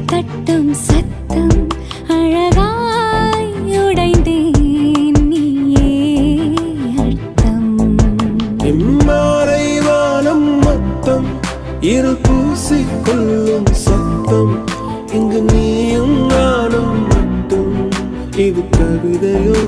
தட்டும் சத்தம் அழகாய் உடைந்தேன் நீயே அர்த்தம் இம்மாறை வானம் மொத்தம் இருள் பூசிக்கொள்ளும் சத்தம் இங்கு நீயும் நானும் மட்டும் இது கவிதையோ